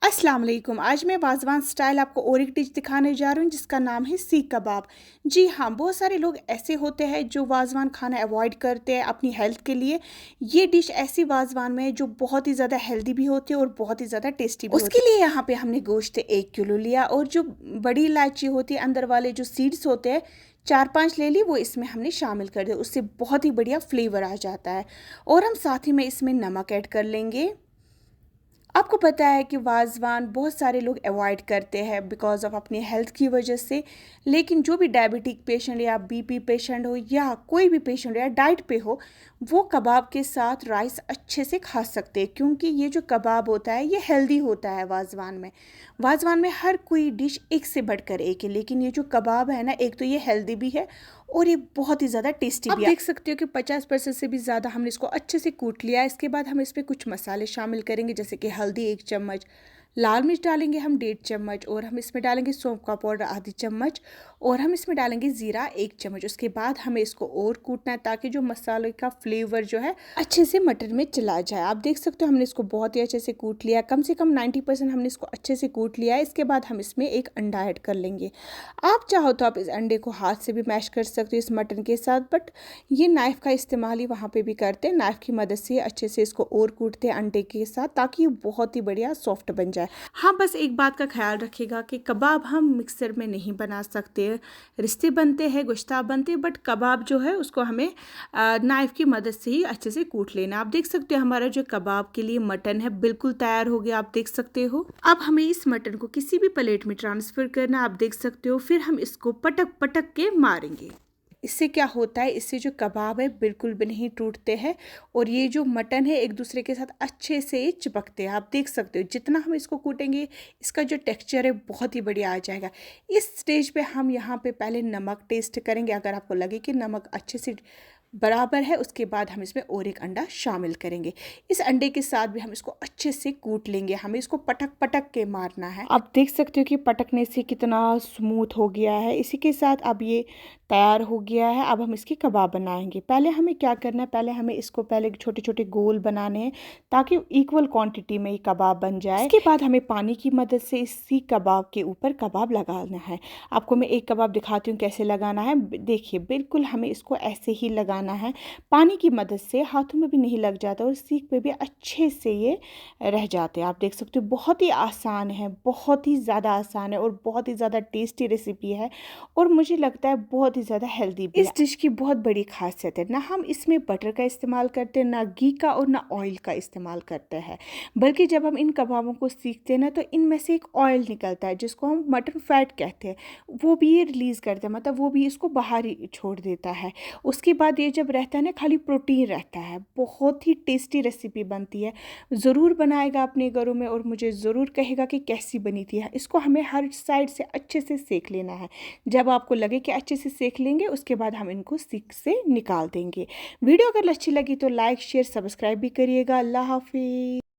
अस्सलाम वालेकुम। आज मैं वाज़वान स्टाइल आपको और एक डिश दिखाने जा रही हूँ जिसका नाम है सीख कबाब। जी हाँ, बहुत सारे लोग ऐसे होते हैं जो वाज़वान खाना अवॉइड करते हैं अपनी हेल्थ के लिए। ये डिश ऐसी वाज़वान में है जो बहुत ही ज़्यादा हेल्दी भी होती है और बहुत ही ज़्यादा टेस्टी भी होती है। उसके लिए यहाँ पे हमने गोश्त 1 किलो लिया और जो बड़ी इलायची होती है अंदर वाले जो सीड्स होते हैं 4-5 ले ली, वो इसमें हमने शामिल कर दिया। उससे बहुत ही बढ़िया फ्लेवर आ जाता है। और हम साथ ही में इसमें नमक ऐड कर लेंगे। आपको पता है कि वाज़वान बहुत सारे लोग अवॉइड करते हैं बिकॉज ऑफ अपनी हेल्थ की वजह से, लेकिन जो भी डायबिटिक पेशेंट या बीपी पेशेंट हो या कोई भी पेशेंट हो या डाइट पे हो, वो कबाब के साथ राइस अच्छे से खा सकते हैं क्योंकि ये जो कबाब होता है ये हेल्दी होता है। वाज़वान में हर कोई डिश एक से बढ़कर एक है, लेकिन ये जो कबाब है ना, एक तो ये हेल्दी भी है और ये बहुत ही ज़्यादा टेस्टी भी है। आप देख सकते हो कि 50% से भी ज़्यादा हमने इसको अच्छे से कूट लिया है। इसके बाद हम इसमें कुछ मसाले शामिल करेंगे, जैसे कि हल्दी 1 चम्मच, लाल मिर्च डालेंगे हम 1.5 चम्मच, और हम इसमें डालेंगे सौंफ का पाउडर आधी चम्मच, और हम इसमें डालेंगे ज़ीरा 1 चम्मच। उसके बाद हमें इसको और कूटना है ताकि जो मसाले का फ्लेवर जो है अच्छे से मटन में चला जाए। आप देख सकते हो हमने इसको बहुत ही अच्छे से कूट लिया, कम से कम 90% हमने इसको अच्छे से कूट लिया है। इसके बाद हम इसमें एक अंडा ऐड कर लेंगे। आप चाहो तो आप इस अंडे को हाथ से भी मैश कर सकते हो इस मटन के साथ, बट ये नाइफ़ का इस्तेमाल ही वहाँ पे भी करते हैं। नाइफ़ की मदद से अच्छे से इसको और कूटते हैं अंडे के साथ ताकि ये बहुत ही बढ़िया सॉफ्ट बन जाए। हाँ, बस एक बात का ख्याल रखिएगा कि कबाब हम मिक्सर में नहीं बना सकते। रिश्ते बनते हैं, गोश्ताब बनते हैं, बट कबाब जो है उसको हमें नाइफ़ की मदद से ही अच्छे से कूट लेना। आप देख सकते हो हमारा जो कबाब के लिए मटन है बिल्कुल तैयार हो गया, आप देख सकते हो। अब हमें इस मटन को किसी भी प्लेट में ट्रांसफ़र करना, आप देख सकते हो। फिर हम इसको पटक पटक के मारेंगे। इससे क्या होता है, इससे जो कबाब है बिल्कुल भी नहीं टूटते हैं और ये जो मटन है एक दूसरे के साथ अच्छे से चिपकते हैं। आप देख सकते हो जितना हम इसको कूटेंगे इसका जो टेक्सचर है बहुत ही बढ़िया आ जाएगा। इस स्टेज पे हम यहाँ पे पहले नमक टेस्ट करेंगे। अगर आपको लगे कि नमक अच्छे से बराबर है, उसके बाद हम इसमें और एक अंडा शामिल करेंगे। इस अंडे के साथ भी हम इसको अच्छे से कूट लेंगे। हमें इसको पटक पटक के मारना है। आप देख सकते हो कि पटकने से कितना स्मूथ हो गया है। इसी के साथ अब ये तैयार हो गया है। अब हम इसके कबाब बनाएंगे। पहले हमें क्या करना है, पहले हमें इसको पहले छोटे छोटे गोल बनाने हैं ताकि इक्वल क्वांटिटी में ये कबाब बन जाए। इसके बाद हमें पानी की मदद से इसी कबाब के ऊपर कबाब लगाना है। आपको मैं एक कबाब दिखाती हूँ कैसे लगाना है। देखिए, बिल्कुल हमें इसको ऐसे ही लगाना है पानी की मदद से। हाथों में भी नहीं लग जाता और सीख पे भी अच्छे से ये रह जाते हैं। आप देख सकते हो बहुत ही आसान है, बहुत ही ज़्यादा आसान है और बहुत ही ज़्यादा टेस्टी रेसिपी है और मुझे लगता है बहुत ही ज़्यादा हेल्दी भी है। इस डिश की बहुत बड़ी खासियत है, ना हम इसमें बटर का इस्तेमाल करते हैं, ना घी का और ना ऑयल का इस्तेमाल करते हैं, बल्कि जब हम इन कबाबों को सीखते हैं ना तो इनमें से एक ऑयल निकलता है जिसको हम मटन फैट कहते हैं, वो भी ये रिलीज़ करता है, मतलब वो भी इसको बाहर ही छोड़ देता है। उसके बाद ये जब रहता है ना, खाली प्रोटीन रहता है। बहुत ही टेस्टी रेसिपी बनती है। ज़रूर बनाएगा अपने घरों में और मुझे ज़रूर कहेगा कि कैसी बनी थी। इसको हमें हर साइड से अच्छे से सेक लेना है। जब आपको लगे कि अच्छे से सेक लेंगे उसके बाद हम इनको सीख से निकाल देंगे। वीडियो अगर अच्छी लगी तो लाइक शेयर सब्सक्राइब भी करिएगा। अल्लाह हाफिज़।